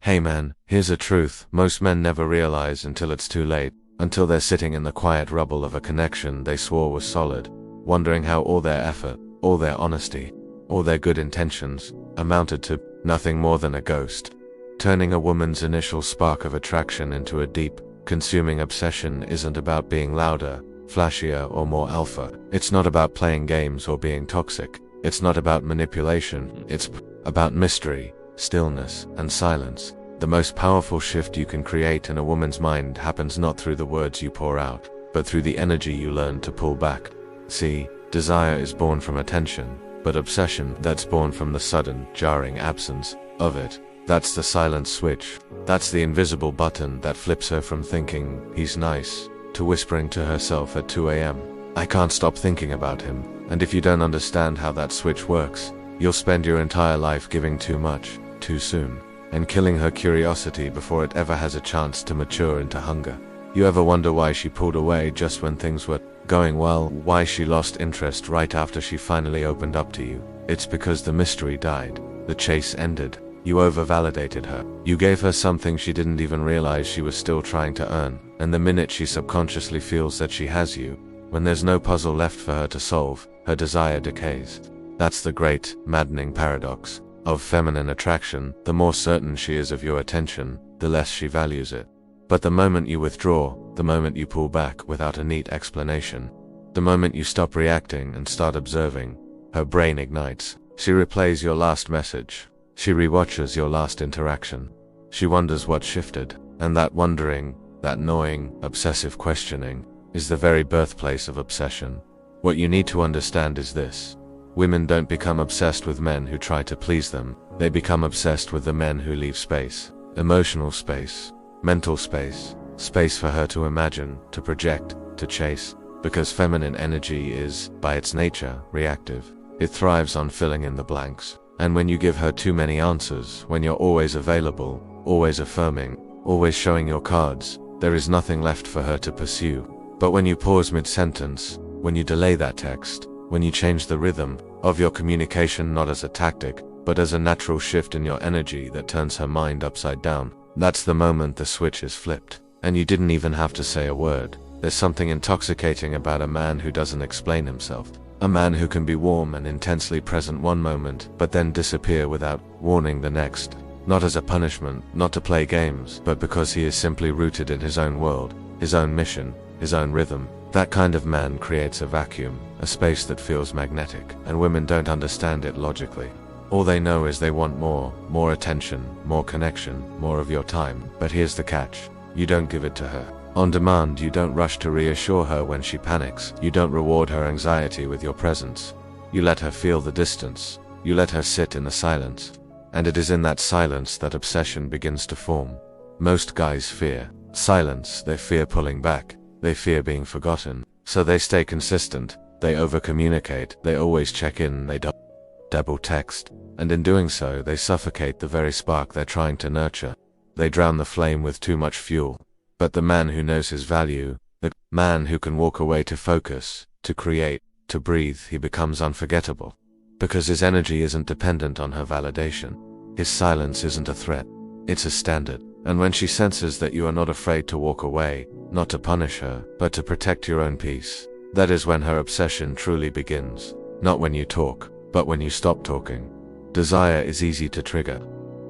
Hey man, here's a truth most men never realize until it's too late, until they're sitting in the quiet rubble of a connection they swore was solid, wondering how all their effort, all their honesty, all their good intentions, amounted to nothing more than a ghost. Turning a woman's initial spark of attraction into a deep, consuming obsession isn't about being louder, flashier, or more alpha. It's not about playing games or being toxic. It's not about manipulation. It's about mystery, stillness, and silence. The most powerful shift you can create in a woman's mind happens not through the words you pour out, but through the energy you learn to pull back. See, desire is born from attention, but obsession, that's born from the sudden, jarring absence of it. That's the silent switch. That's the invisible button that flips her from thinking, he's nice, to whispering to herself at 2 a.m., I can't stop thinking about him. And if you don't understand how that switch works, you'll spend your entire life giving too much, too soon, and killing her curiosity before it ever has a chance to mature into hunger. You ever wonder why she pulled away just when things were going well? Why she lost interest right after she finally opened up to you? It's because the mystery died. The chase ended. You over-validated her. You gave her something she didn't even realize she was still trying to earn. And the minute she subconsciously feels that she has you, when there's no puzzle left for her to solve, her desire decays. That's the great, maddening paradox of feminine attraction. The more certain she is of your attention, the less she values it. But the moment you withdraw, the moment you pull back without a neat explanation, the moment you stop reacting and start observing, her brain ignites. She replays your last message. She rewatches your last interaction. She wonders what shifted, and that wondering, that gnawing, obsessive questioning, is the very birthplace of obsession. What you need to understand is this. Women don't become obsessed with men who try to please them. They become obsessed with the men who leave space. Emotional space. Mental space. Space for her to imagine, to project, to chase. Because feminine energy is, by its nature, reactive. It thrives on filling in the blanks. And when you give her too many answers, when you're always available, always affirming, always showing your cards, there is nothing left for her to pursue. But when you pause mid-sentence, when you delay that text, when you change the rhythm of your communication not as a tactic, but as a natural shift in your energy that turns her mind upside down, that's the moment the switch is flipped. And you didn't even have to say a word. There's something intoxicating about a man who doesn't explain himself. A man who can be warm and intensely present one moment, but then disappear without warning the next. Not as a punishment, not to play games, but because he is simply rooted in his own world, his own mission, his own rhythm. That kind of man creates a vacuum, a space that feels magnetic, and women don't understand it logically. All they know is they want more attention, more connection, more of your time. But here's the catch. You don't give it to her. On demand, you don't rush to reassure her when she panics. You don't reward her anxiety with your presence. You let her feel the distance. You let her sit in the silence. And it is in that silence that obsession begins to form. Most guys fear silence. They fear pulling back. They fear being forgotten. So they stay consistent. They over-communicate. They always check in. They double text. And in doing so, they suffocate the very spark they're trying to nurture. They drown the flame with too much fuel. But the man who knows his value, the man who can walk away to focus, to create, to breathe, he becomes unforgettable. Because his energy isn't dependent on her validation. His silence isn't a threat. It's a standard. And when she senses that you are not afraid to walk away, not to punish her, but to protect your own peace, that is when her obsession truly begins. Not when you talk, but when you stop talking. Desire is easy to trigger.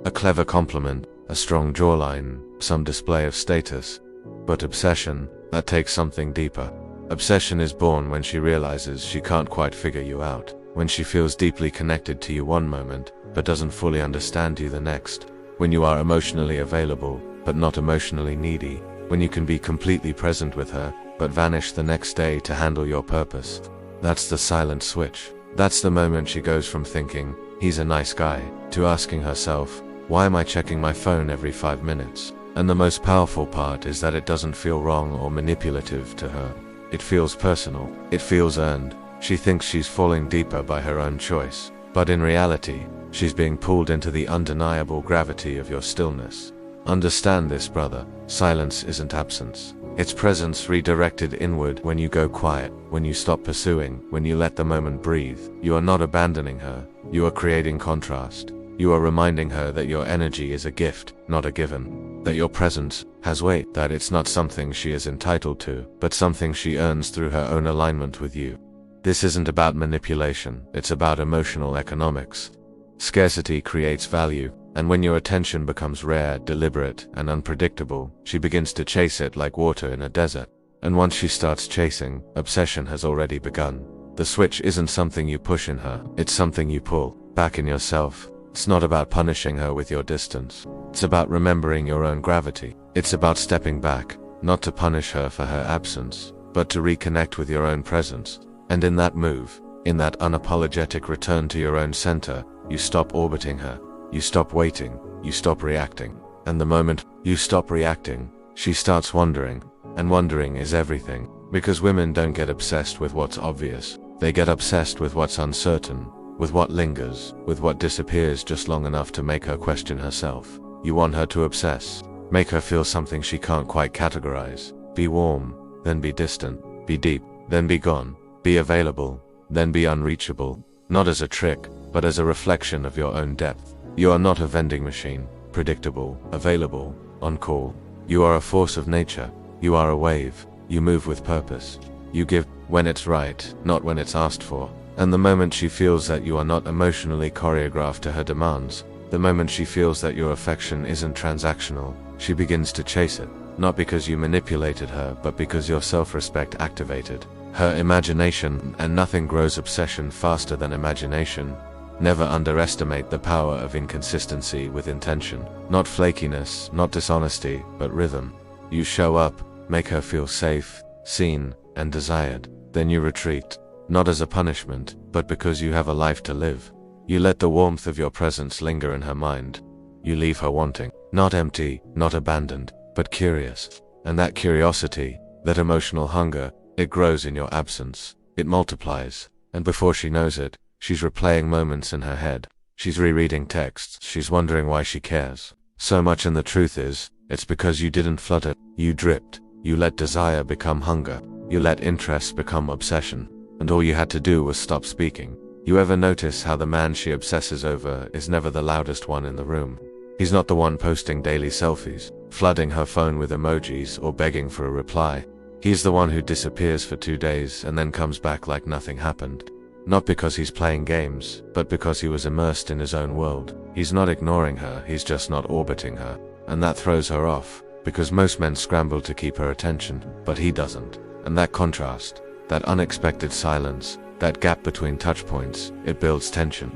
A clever compliment, a strong jawline, some display of status. But obsession, that takes something deeper. Obsession is born when she realizes she can't quite figure you out. When she feels deeply connected to you one moment, but doesn't fully understand you the next. When you are emotionally available, but not emotionally needy. When you can be completely present with her, but vanish the next day to handle your purpose. That's the silent switch. That's the moment she goes from thinking, he's a nice guy, to asking herself, why am I checking my phone every 5 minutes? And the most powerful part is that it doesn't feel wrong or manipulative to her. It feels personal. It feels earned. She thinks she's falling deeper by her own choice. But in reality, she's being pulled into the undeniable gravity of your stillness. Understand this, brother. Silence isn't absence. It's presence redirected inward. When you go quiet, when you stop pursuing, when you let the moment breathe, you are not abandoning her. You are creating contrast. You are reminding her that your energy is a gift, not a given. That your presence has weight, that it's not something she is entitled to, but something she earns through her own alignment with you. This isn't about manipulation, it's about emotional economics. Scarcity creates value, and when your attention becomes rare, deliberate, and unpredictable, she begins to chase it like water in a desert. And once she starts chasing, obsession has already begun. The switch isn't something you push in her, it's something you pull back in yourself. It's not about punishing her with your distance. It's about remembering your own gravity. It's about stepping back, not to punish her for her absence, but to reconnect with your own presence. And in that move, in that unapologetic return to your own center, you stop orbiting her. You stop waiting. You stop reacting. And the moment you stop reacting, she starts wondering. And wondering is everything. Because women don't get obsessed with what's obvious. They get obsessed with what's uncertain, with what lingers, with what disappears just long enough to make her question herself. You want her to obsess. Make her feel something she can't quite categorize. Be warm, then be distant. Be deep, then be gone. Be available, then be unreachable. Not as a trick, but as a reflection of your own depth. You are not a vending machine, predictable, available, on call. You are a force of nature. You are a wave. You move with purpose. You give when it's right, not when it's asked for. And the moment she feels that you are not emotionally choreographed to her demands, the moment she feels that your affection isn't transactional, she begins to chase it. Not because you manipulated her, but because your self-respect activated her imagination, and nothing grows obsession faster than imagination. Never underestimate the power of inconsistency with intention. Not flakiness, not dishonesty, but rhythm. You show up, make her feel safe, seen, and desired. Then you retreat, not as a punishment, but because you have a life to live. You let the warmth of your presence linger in her mind. You leave her wanting, not empty, not abandoned, but curious. And that curiosity, that emotional hunger, it grows in your absence. It multiplies, and before she knows it, she's replaying moments in her head. She's rereading texts. She's wondering why she cares so much, and the truth is, it's because you didn't flood it. You dripped. You let desire become hunger. You let interest become obsession. And all you had to do was stop speaking. You ever notice how the man she obsesses over is never the loudest one in the room? He's not the one posting daily selfies, flooding her phone with emojis, or begging for a reply. He's the one who disappears for 2 days and then comes back like nothing happened. Not because he's playing games, but because he was immersed in his own world. He's not ignoring her, he's just not orbiting her. And that throws her off, because most men scramble to keep her attention, but he doesn't. And that contrast, that unexpected silence, that gap between touch points, it builds tension.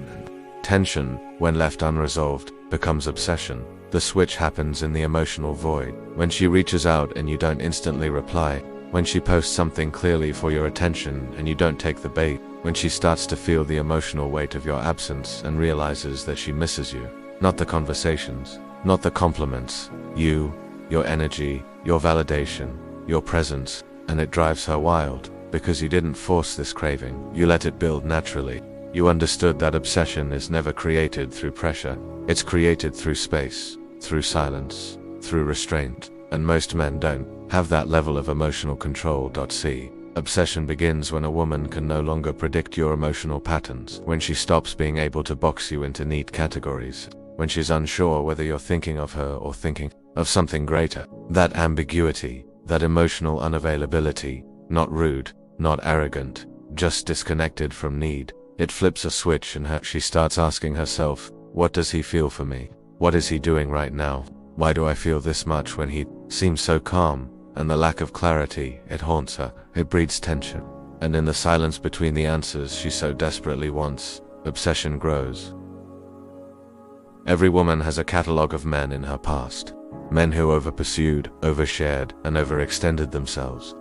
Tension, when left unresolved, becomes obsession. The switch happens in the emotional void. When she reaches out and you don't instantly reply. When she posts something clearly for your attention and you don't take the bait. When she starts to feel the emotional weight of your absence and realizes that she misses you. Not the conversations, not the compliments. You, your energy, your validation, your presence. And it drives her wild. Because you didn't force this craving, you let it build naturally. You understood that obsession is never created through pressure. It's created through space, through silence, through restraint. And most men don't have that level of emotional control. See, obsession begins when a woman can no longer predict your emotional patterns. When she stops being able to box you into neat categories. When she's unsure whether you're thinking of her or thinking of something greater. That ambiguity, that emotional unavailability, not rude, not arrogant, just disconnected from need. It flips a switch in her. She starts asking herself, what does he feel for me? What is he doing right now? Why do I feel this much when he seems so calm? And the lack of clarity, it haunts her. It breeds tension. And in the silence between the answers she so desperately wants, obsession grows. Every woman has a catalogue of men in her past. Men who overpursued, overshared, and overextended themselves.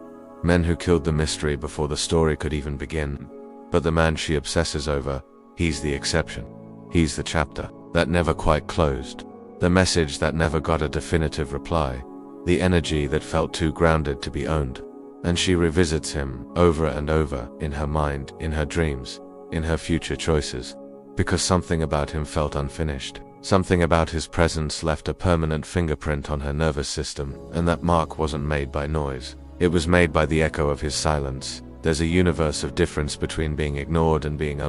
Men who killed the mystery before the story could even begin. But the man she obsesses over, he's the exception. He's the chapter that never quite closed. The message that never got a definitive reply. The energy that felt too grounded to be owned. And she revisits him over and over, in her mind, in her dreams, in her future choices. Because something about him felt unfinished. Something about his presence left a permanent fingerprint on her nervous system, and that mark wasn't made by noise. It was made by the echo of his silence. There's a universe of difference between being ignored and being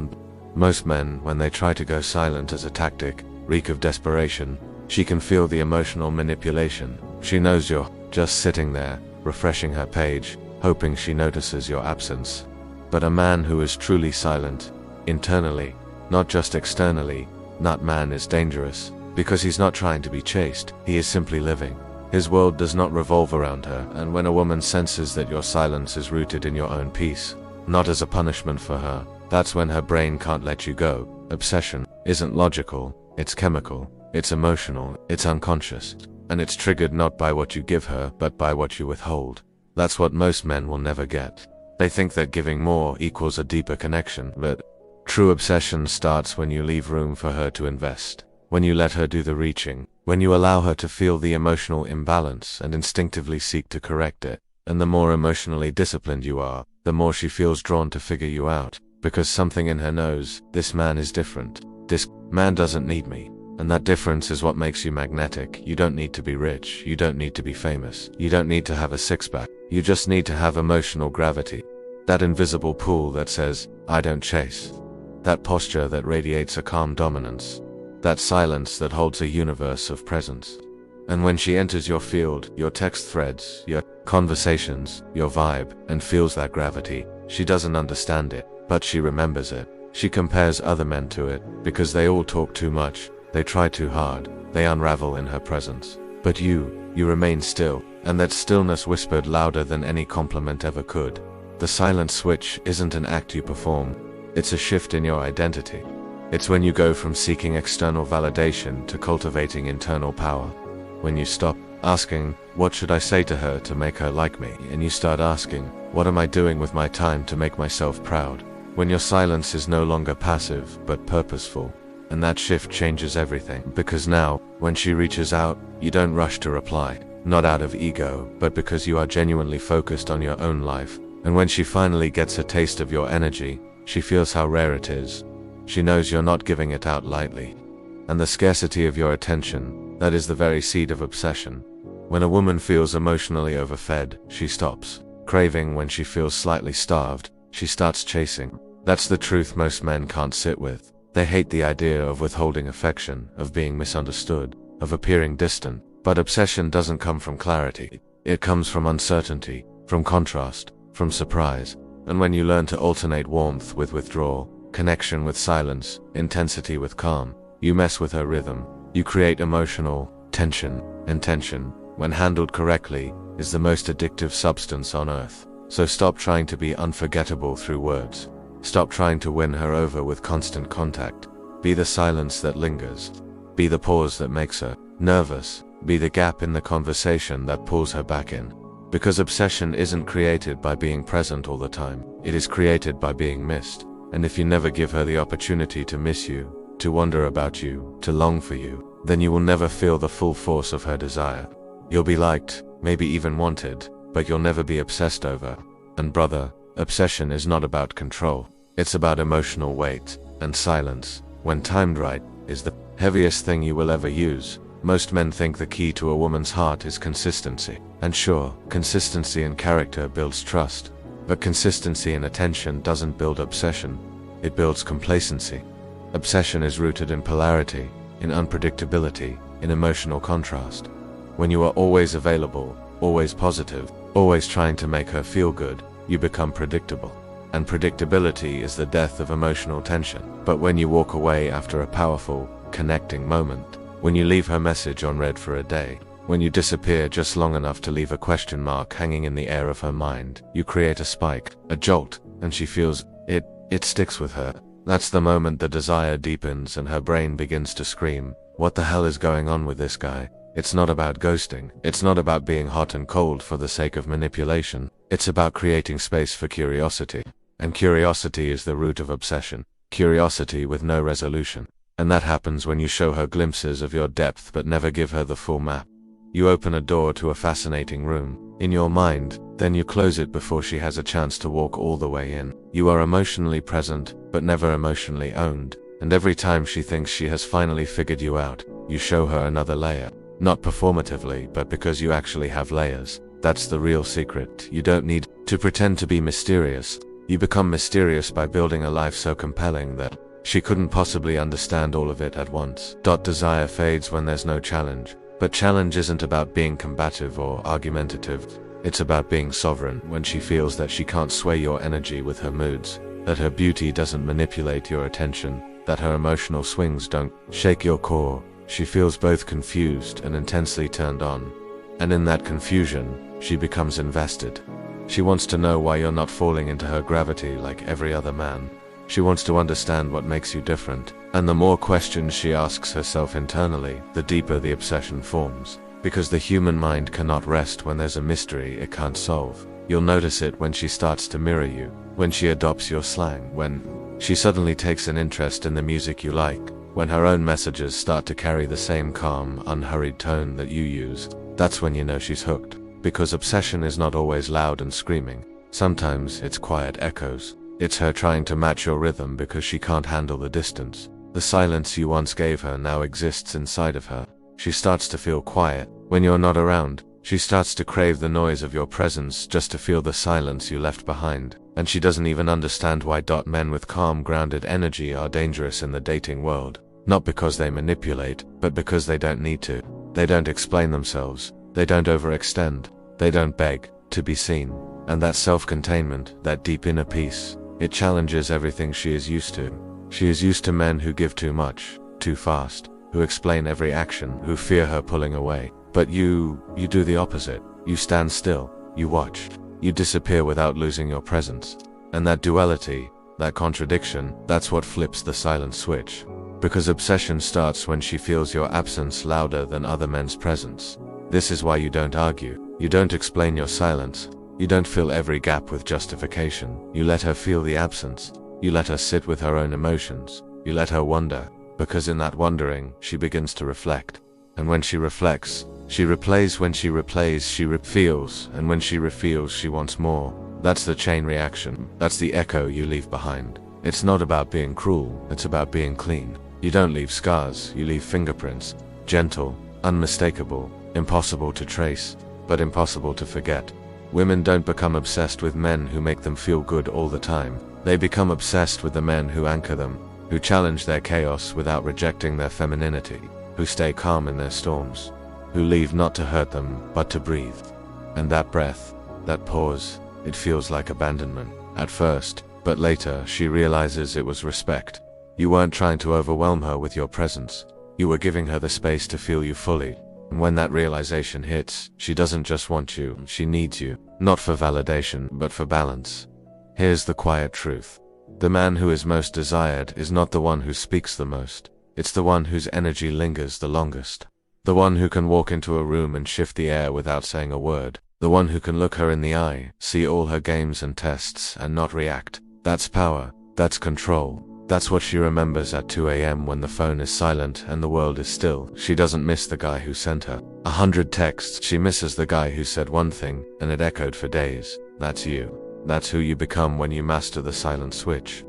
Most men, when they try to go silent as a tactic, reek of desperation. She can feel the emotional manipulation. She knows you're just sitting there, refreshing her page, hoping she notices your absence. But a man who is truly silent, internally, not just externally, that man is dangerous, because he's not trying to be chased, he is simply living. His world does not revolve around her, and when a woman senses that your silence is rooted in your own peace, not as a punishment for her, that's when her brain can't let you go. Obsession isn't logical, it's chemical, it's emotional, it's unconscious, and it's triggered not by what you give her, but by what you withhold. That's what most men will never get. They think that giving more equals a deeper connection, but true obsession starts when you leave room for her to invest, when you let her do the reaching, when you allow her to feel the emotional imbalance and instinctively seek to correct it. And the more emotionally disciplined you are, the more she feels drawn to figure you out, because something in her knows, this man is different. This man doesn't need me. And that difference is what makes you magnetic. You don't need to be rich, you don't need to be famous, you don't need to have a six-pack, you just need to have emotional gravity. That invisible pull that says, I don't chase. That posture that radiates a calm dominance. That silence that holds a universe of presence. And when she enters your field, your text threads, your conversations, your vibe, and feels that gravity, she doesn't understand it, but she remembers it. She compares other men to it, because they all talk too much, they try too hard, they unravel in her presence. But you remain still, and that stillness whispered louder than any compliment ever could. The silent switch isn't an act you perform, it's a shift in your identity. It's when you go from seeking external validation to cultivating internal power. When you stop asking, what should I say to her to make her like me, and you start asking, what am I doing with my time to make myself proud? When your silence is no longer passive, but purposeful. And that shift changes everything, because now, when she reaches out, you don't rush to reply, not out of ego, but because you are genuinely focused on your own life. And when she finally gets a taste of your energy, she feels how rare it is. She knows you're not giving it out lightly. And the scarcity of your attention, that is the very seed of obsession. When a woman feels emotionally overfed, she stops craving. When she feels slightly starved, she starts chasing. That's the truth most men can't sit with. They hate the idea of withholding affection, of being misunderstood, of appearing distant. But obsession doesn't come from clarity. It comes from uncertainty, from contrast, from surprise. And when you learn to alternate warmth with withdrawal, connection with silence, intensity with calm, you mess with her rhythm. You create emotional tension, and tension, when handled correctly, is the most addictive substance on earth. So stop trying to be unforgettable through words. Stop trying to win her over with constant contact. Be the silence that lingers. Be the pause that makes her nervous. Be the gap in the conversation that pulls her back in. Because obsession isn't created by being present all the time. It is created by being missed. And if you never give her the opportunity to miss you, to wonder about you, to long for you, then you will never feel the full force of her desire. You'll be liked, maybe even wanted, but you'll never be obsessed over. And brother, obsession is not about control. It's about emotional weight, and silence, when timed right, is the heaviest thing you will ever use. Most men think the key to a woman's heart is consistency. And sure, consistency in character builds trust. But consistency in attention doesn't build obsession. It builds complacency. Obsession is rooted in polarity, in unpredictability, in emotional contrast. When you are always available, always positive, always trying to make her feel good, you become predictable. And predictability is the death of emotional tension. But when you walk away after a powerful, connecting moment, when you leave her message unread for a day, when you disappear just long enough to leave a question mark hanging in the air of her mind, you create a spike, a jolt, and she feels it. It sticks with her. That's the moment the desire deepens and her brain begins to scream, what the hell is going on with this guy? It's not about ghosting. It's not about being hot and cold for the sake of manipulation. It's about creating space for curiosity. And curiosity is the root of obsession. Curiosity with no resolution. And that happens when you show her glimpses of your depth but never give her the full map. You open a door to a fascinating room, in your mind, then you close it before she has a chance to walk all the way in. You are emotionally present, but never emotionally owned. And every time she thinks she has finally figured you out, you show her another layer. Not performatively, but because you actually have layers. That's the real secret. You don't need to pretend to be mysterious. You become mysterious by building a life so compelling that She couldn't possibly understand all of it at once. Desire fades when there's no challenge. But challenge isn't about being combative or argumentative. It's about being sovereign. When she feels that she can't sway your energy with her moods, that her beauty doesn't manipulate your attention, that her emotional swings don't shake your core, she feels both confused and intensely turned on. And in that confusion, she becomes invested. She wants to know why you're not falling into her gravity like every other man. She wants to understand what makes you different. And the more questions she asks herself internally, the deeper the obsession forms. Because the human mind cannot rest when there's a mystery it can't solve. You'll notice it when she starts to mirror you, when she adopts your slang, when she suddenly takes an interest in the music you like, when her own messages start to carry the same calm, unhurried tone that you use. That's when you know she's hooked. Because obsession is not always loud and screaming. Sometimes it's quiet echoes. It's her trying to match your rhythm because she can't handle the distance. The silence you once gave her now exists inside of her. She starts to feel quiet when you're not around. She starts to crave the noise of your presence just to feel the silence you left behind. And she doesn't even understand why men with calm, grounded energy are dangerous in the dating world. Not because they manipulate, but because they don't need to. They don't explain themselves. They don't overextend. They don't beg to be seen. And that self-containment, that deep inner peace, it challenges everything she is used to. She is used to men who give too much, too fast, who explain every action, who fear her pulling away. But you do the opposite. You stand still, you watch, you disappear without losing your presence. And that duality, that contradiction, that's what flips the silent switch. Because obsession starts when she feels your absence louder than other men's presence. This is why you don't argue. You don't explain your silence. You don't fill every gap with justification. You let her feel the absence. You let her sit with her own emotions. You let her wonder. Because in that wondering, she begins to reflect. And when she reflects, she replays. When she replays, she feels. And when she refeels, she wants more. That's the chain reaction. That's the echo you leave behind. It's not about being cruel. It's about being clean. You don't leave scars. You leave fingerprints. Gentle, unmistakable, impossible to trace, but impossible to forget. Women don't become obsessed with men who make them feel good all the time. They become obsessed with the men who anchor them, who challenge their chaos without rejecting their femininity, who stay calm in their storms, who leave not to hurt them, but to breathe. And that breath, that pause, it feels like abandonment at first, but later she realizes it was respect. You weren't trying to overwhelm her with your presence. You were giving her the space to feel you fully. And when that realization hits, she doesn't just want you, she needs you. Not for validation, but for balance. Here's the quiet truth. The man who is most desired is not the one who speaks the most. It's the one whose energy lingers the longest. The one who can walk into a room and shift the air without saying a word. The one who can look her in the eye, see all her games and tests, and not react. That's power. That's control. That's what she remembers at 2 a.m. when the phone is silent and the world is still. She doesn't miss the guy who sent her 100 texts. She misses the guy who said one thing, and it echoed for days. That's you. That's who you become when you master the silent switch.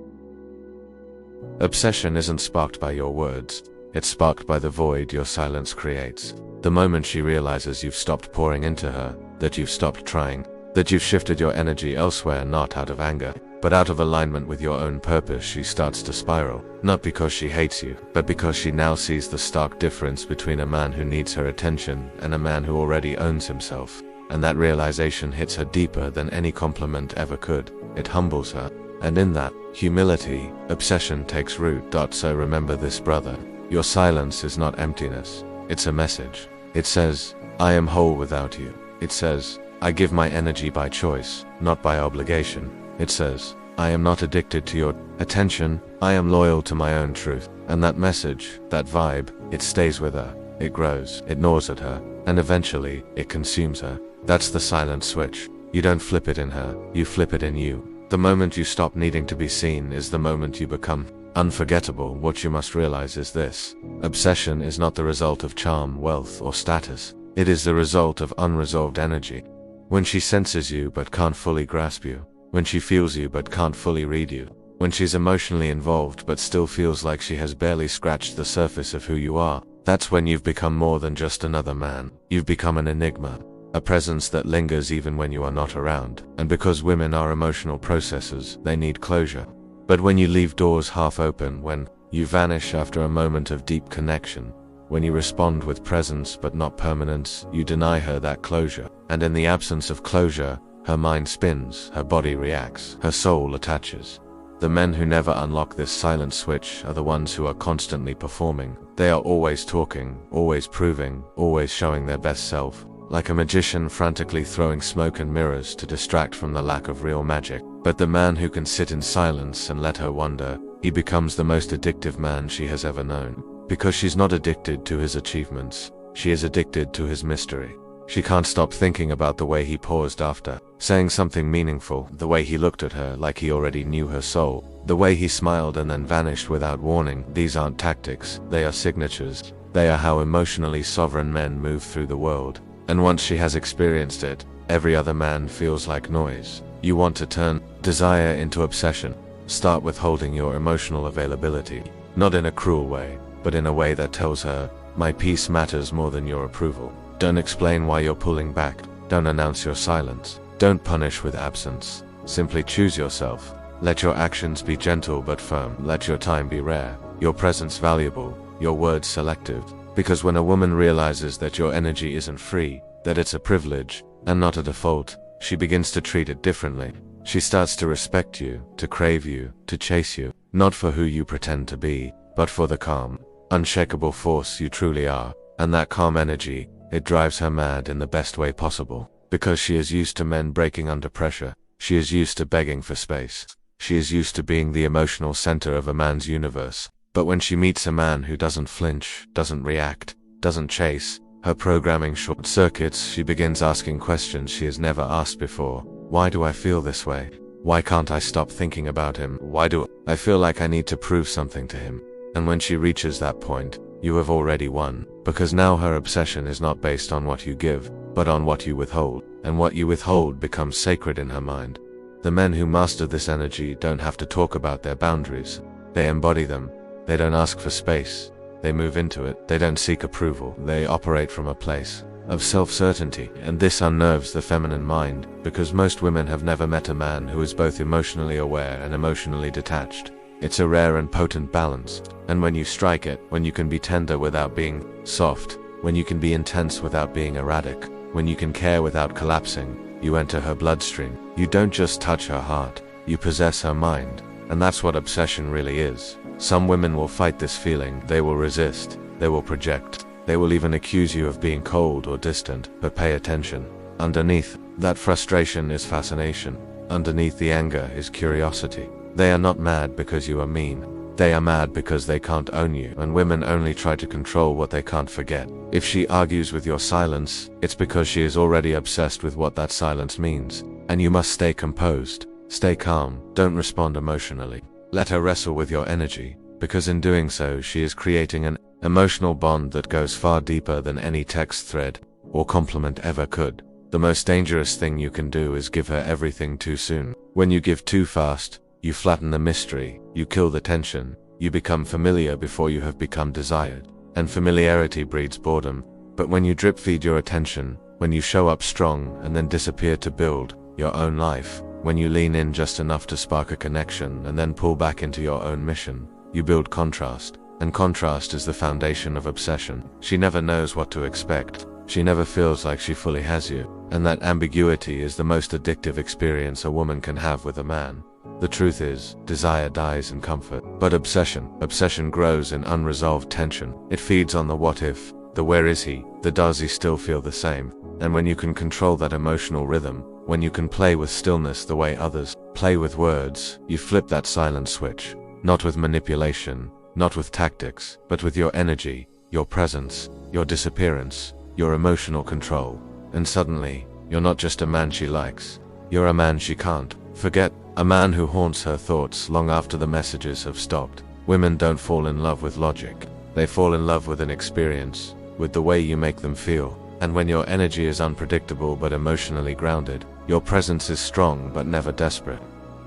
Obsession isn't sparked by your words. It's sparked by the void your silence creates. The moment she realizes you've stopped pouring into her, that you've stopped trying, that you've shifted your energy elsewhere, not out of anger, but out of alignment with your own purpose, she starts to spiral. Not because she hates you, but because she now sees the stark difference between a man who needs her attention and a man who already owns himself. And that realization hits her deeper than any compliment ever could. It humbles her. And in that humility, obsession takes root. So remember this, brother. Your silence is not emptiness. It's a message. It says, I am whole without you. It says, I give my energy by choice, not by obligation. It says, I am not addicted to your attention. I am loyal to my own truth. And that message, that vibe, it stays with her. It grows. It gnaws at her. And eventually, it consumes her. That's the silent switch. You don't flip it in her. You flip it in you. The moment you stop needing to be seen is the moment you become unforgettable. What you must realize is this. Obsession is not the result of charm, wealth, or status. It is the result of unresolved energy. When she senses you but can't fully grasp you. When she feels you but can't fully read you. When she's emotionally involved but still feels like she has barely scratched the surface of who you are. That's when you've become more than just another man. You've become an enigma. A presence that lingers even when you are not around. And because women are emotional processors, they need closure. But when you leave doors half open, when you vanish after a moment of deep connection, when you respond with presence but not permanence, you deny her that closure. And in the absence of closure, her mind spins, her body reacts, her soul attaches. The men who never unlock this silent switch are the ones who are constantly performing. They are always talking, always proving, always showing their best self, like a magician frantically throwing smoke and mirrors to distract from the lack of real magic. But the man who can sit in silence and let her wonder, he becomes the most addictive man she has ever known. Because she's not addicted to his achievements, she is addicted to his mystery. She can't stop thinking about the way he paused after saying something meaningful, the way he looked at her like he already knew her soul, the way he smiled and then vanished without warning. These aren't tactics, they are signatures. They are how emotionally sovereign men move through the world. And once she has experienced it, every other man feels like noise. You want to turn desire into obsession. Start withholding your emotional availability, not in a cruel way, but in a way that tells her, my peace matters more than your approval. Don't explain why you're pulling back. Don't announce your silence. Don't punish with absence. Simply choose yourself. Let your actions be gentle but firm. Let your time be rare, your presence valuable, your words selective. Because when a woman realizes that your energy isn't free, that it's a privilege, and not a default, she begins to treat it differently. She starts to respect you, to crave you, to chase you, not for who you pretend to be, but for the calm, unshakable force you truly are. And that calm energy, it drives her mad in the best way possible. Because she is used to men breaking under pressure. She is used to begging for space. She is used to being the emotional center of a man's universe. But when she meets a man who doesn't flinch, doesn't react, doesn't chase, her programming short circuits. She begins asking questions she has never asked before. Why do I feel this way? Why can't I stop thinking about him? Why do I feel like I need to prove something to him? And when she reaches that point, you have already won. Because now her obsession is not based on what you give, but on what you withhold. And what you withhold becomes sacred in her mind. The men who master this energy don't have to talk about their boundaries. They embody them. They don't ask for space. They move into it. They don't seek approval. They operate from a place of self-certainty. And this unnerves the feminine mind, because most women have never met a man who is both emotionally aware and emotionally detached. It's a rare and potent balance. And when you strike it, when you can be tender without being soft, when you can be intense without being erratic, when you can care without collapsing, you enter her bloodstream. You don't just touch her heart, you possess her mind. And that's what obsession really is. Some women will fight this feeling. They will resist. They will project. They will even accuse you of being cold or distant. But pay attention. Underneath that frustration is fascination. Underneath the anger is curiosity. They are not mad because you are mean. They are mad because they can't own you. And women only try to control what they can't forget. If she argues with your silence, it's because she is already obsessed with what that silence means. And you must stay composed. Stay calm. Don't respond emotionally. Let her wrestle with your energy, because in doing so she is creating an emotional bond that goes far deeper than any text thread or compliment ever could. The most dangerous thing you can do is give her everything too soon. When you give too fast, you flatten the mystery, you kill the tension, you become familiar before you have become desired. And familiarity breeds boredom. But when you drip feed your attention, when you show up strong and then disappear to build your own life, when you lean in just enough to spark a connection and then pull back into your own mission, you build contrast. And contrast is the foundation of obsession. She never knows what to expect. She never feels like she fully has you. And that ambiguity is the most addictive experience a woman can have with a man. The truth is, desire dies in comfort. But obsession grows in unresolved tension. It feeds on the what if, the where is he, the does he still feel the same. And when you can control that emotional rhythm, when you can play with stillness the way others play with words, you flip that silent switch. Not with manipulation, not with tactics, but with your energy, your presence, your disappearance, your emotional control. And suddenly, you're not just a man she likes. You're a man she can't forget. A man who haunts her thoughts long after the messages have stopped. Women don't fall in love with logic. They fall in love with an experience, with the way you make them feel. And when your energy is unpredictable but emotionally grounded, your presence is strong but never desperate.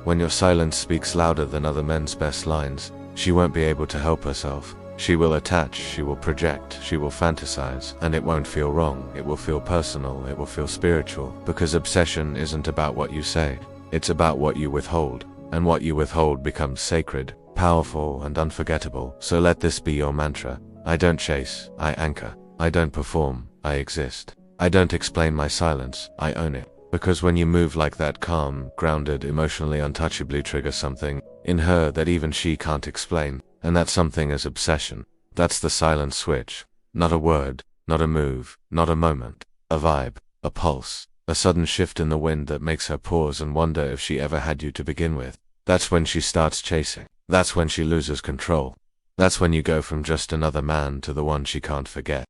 When your silence speaks louder than other men's best lines, she won't be able to help herself. She will attach, she will project, she will fantasize, and it won't feel wrong. It will feel personal, it will feel spiritual, because obsession isn't about what you say. It's about what you withhold. and what you withhold becomes sacred, powerful, and unforgettable. So let this be your mantra. I don't chase, I anchor. I don't perform, I exist. I don't explain my silence, I own it. Because when you move like that, calm, grounded, emotionally untouchably triggers something in her that even she can't explain, and that something is obsession. That's the silent switch. Not a word, not a move, not a moment. A vibe, a pulse, a sudden shift in the wind that makes her pause and wonder if she ever had you to begin with. That's when she starts chasing. That's when she loses control. That's when you go from just another man to the one she can't forget.